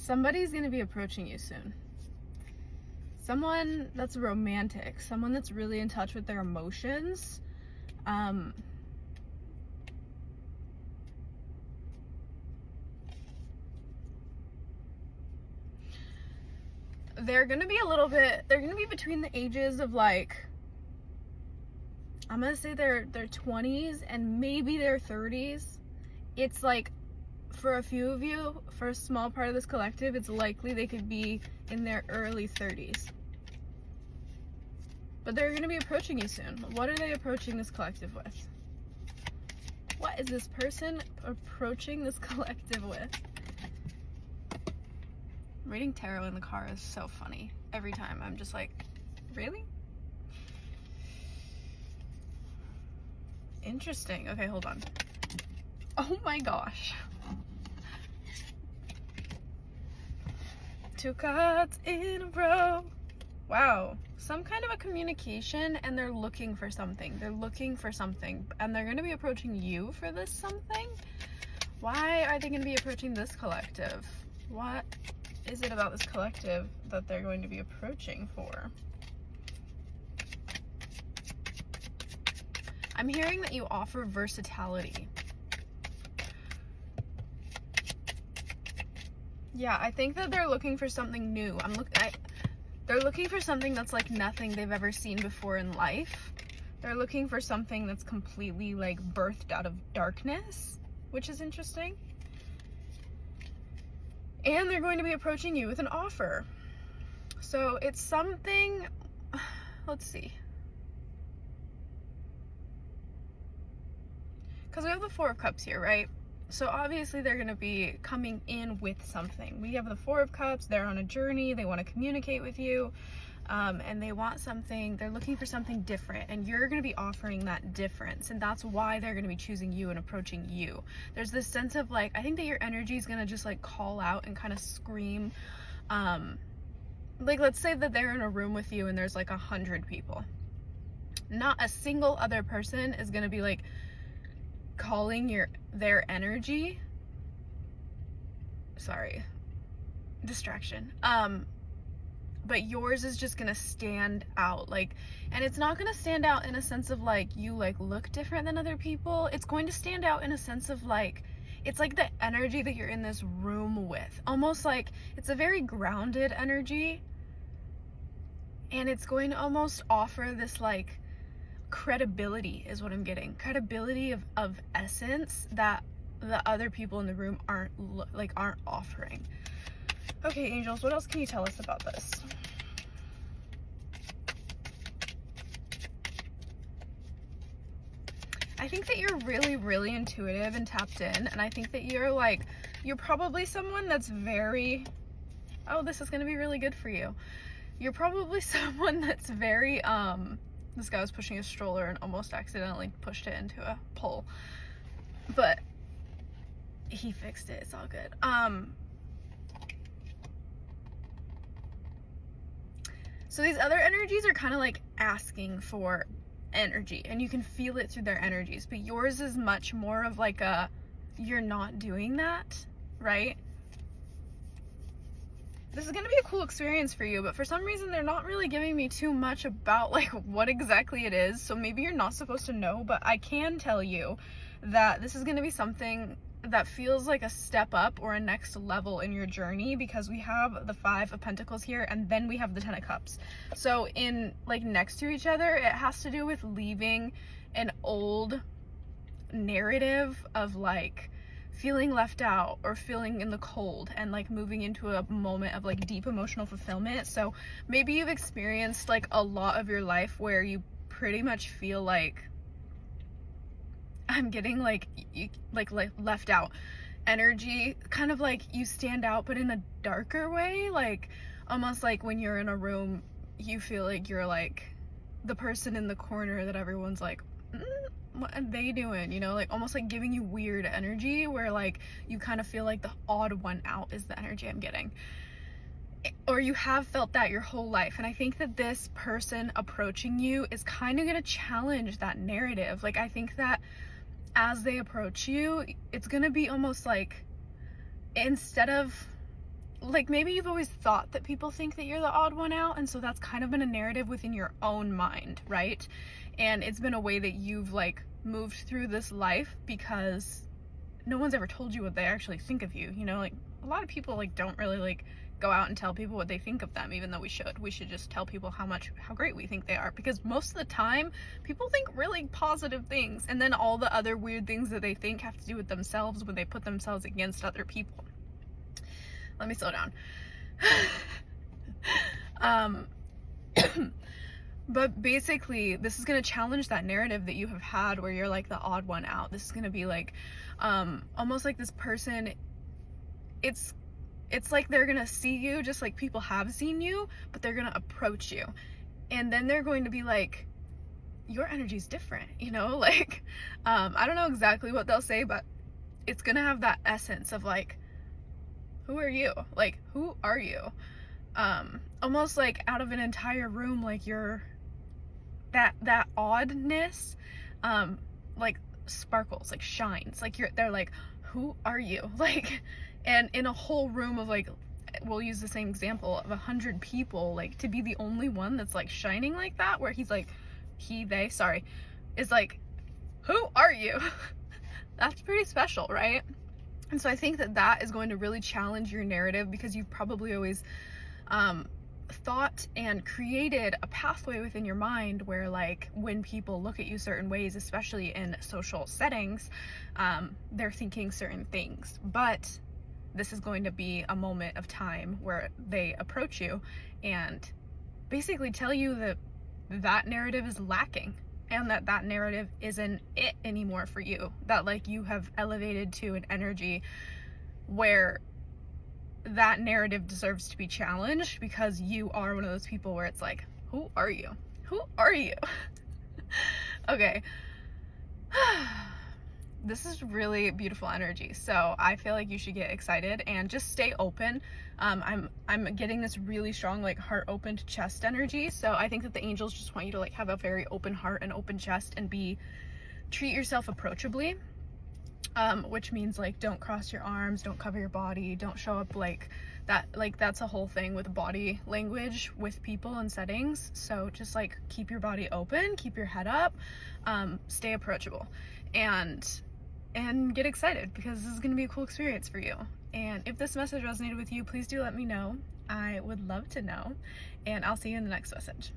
Somebody's going to be approaching you soon. Someone that's romantic, someone that's really in touch with their emotions. They're going to be between the ages of like, I'm going to say their 20s and maybe their 30s. It's like, for a few of you, for a small part of this collective, it's likely they could be in their early 30s. But they're going to be approaching you soon. What are they approaching this collective with? What is this person approaching this collective with? Reading tarot in the car is so funny. Every time I'm just like, really? Interesting. Okay, hold on. Oh my gosh. 2 cards in a row. Wow. Some kind of a communication, and they're looking for something. They're looking for something, and they're going to be approaching you for this something. Why are they going to be approaching this collective? What is it about this collective that they're going to be approaching for? I'm hearing that you offer versatility. Yeah, I think that they're looking for something new. They're looking for something that's like nothing they've ever seen before in life. They're looking for something that's completely like birthed out of darkness, which is interesting. And they're going to be approaching you with an offer. So it's something, let's see. Because we have the 4 of Cups here, right? So obviously they're going to be coming in with something. We have the 4 of Cups. They're on a journey. They want to communicate with you. And they want something. They're looking for something different. And you're going to be offering that difference. And that's why they're going to be choosing you and approaching you. There's this sense of like, I think that your energy is going to just like call out and kind of scream. Like, let's say that they're in a room with you and there's like 100 people. Not a single other person is going to be like calling their energy. Sorry, distraction. But yours is just gonna stand out, like, and it's not gonna stand out in a sense of like you like look different than other people. It's going to stand out in a sense of like, it's like the energy that you're in this room with, almost like it's a very grounded energy, and it's going to almost offer this like credibility is what I'm getting. Credibility of essence that the other people in the room aren't offering. Okay, angels, what else can you tell us about this? I think that you're really, really intuitive and tapped in, and I think that you're probably someone that's very, oh, this is going to be really good for you. You're probably someone that's very, this guy was pushing a stroller and almost accidentally pushed it into a pole, but he fixed it. It's all good. So these other energies are kind of like asking for energy, and you can feel it through their energies, but yours is much more of like a, you're not doing that, right? This is going to be a cool experience for you, but for some reason they're not really giving me too much about like what exactly it is, so maybe you're not supposed to know, but I can tell you that this is going to be something that feels like a step up or a next level in your journey, because we have the 5 of Pentacles here and then we have the 10 of Cups. So in like next to each other, it has to do with leaving an old narrative of like feeling left out or feeling in the cold and like moving into a moment of like deep emotional fulfillment. So maybe you've experienced like a lot of your life where you pretty much feel like, I'm getting like left out energy, kind of like you stand out but in a darker way, like almost like when you're in a room you feel like you're like the person in the corner that everyone's like, what are they doing, you know, like almost like giving you weird energy where like you kind of feel like the odd one out is the energy I'm getting. Or you have felt that your whole life, and I think that this person approaching you is kind of going to challenge that narrative. Like I think that as they approach you, it's going to be almost like, instead of like maybe you've always thought that people think that you're the odd one out, and so that's kind of been a narrative within your own mind, right? And it's been a way that you've like moved through this life because no one's ever told you what they actually think of you, you know? Like a lot of people like don't really like go out and tell people what they think of them, even though we should just tell people how great we think they are, because most of the time people think really positive things, and then all the other weird things that they think have to do with themselves when they put themselves against other people. Let me slow down. But basically, this is going to challenge that narrative that you have had where you're like the odd one out. This is going to be like, almost like this person, it's like they're going to see you just like people have seen you, but they're going to approach you. And then they're going to be like, your energy's different, you know? Like, I don't know exactly what they'll say, but it's going to have that essence of like, who are you? Like, who are you? Almost like out of an entire room, like you're that oddness, like sparkles, like shines, like they're like, who are you? Like, and in a whole room of like, we'll use the same example of 100 people, like to be the only one that's like shining like that, where he's like, is like, who are you? That's pretty special, right? And so I think that is going to really challenge your narrative, because you've probably always thought and created a pathway within your mind where like when people look at you certain ways, especially in social settings, they're thinking certain things. But this is going to be a moment of time where they approach you and basically tell you that that narrative is lacking, and that narrative isn't it anymore for you, that like you have elevated to an energy where that narrative deserves to be challenged, because you are one of those people where it's like, who are you? Who are you? Okay. This is really beautiful energy, so I feel like you should get excited and just stay open. I'm getting this really strong like heart opened chest energy, so I think that the angels just want you to like have a very open heart and open chest and treat yourself approachably, which means like don't cross your arms, don't cover your body, don't show up like that. Like that's a whole thing with body language with people and settings. So just like keep your body open, keep your head up, stay approachable, and get excited, because this is going to be a cool experience for you. And if this message resonated with you, please do let me know. I would love to know, and I'll see you in the next message.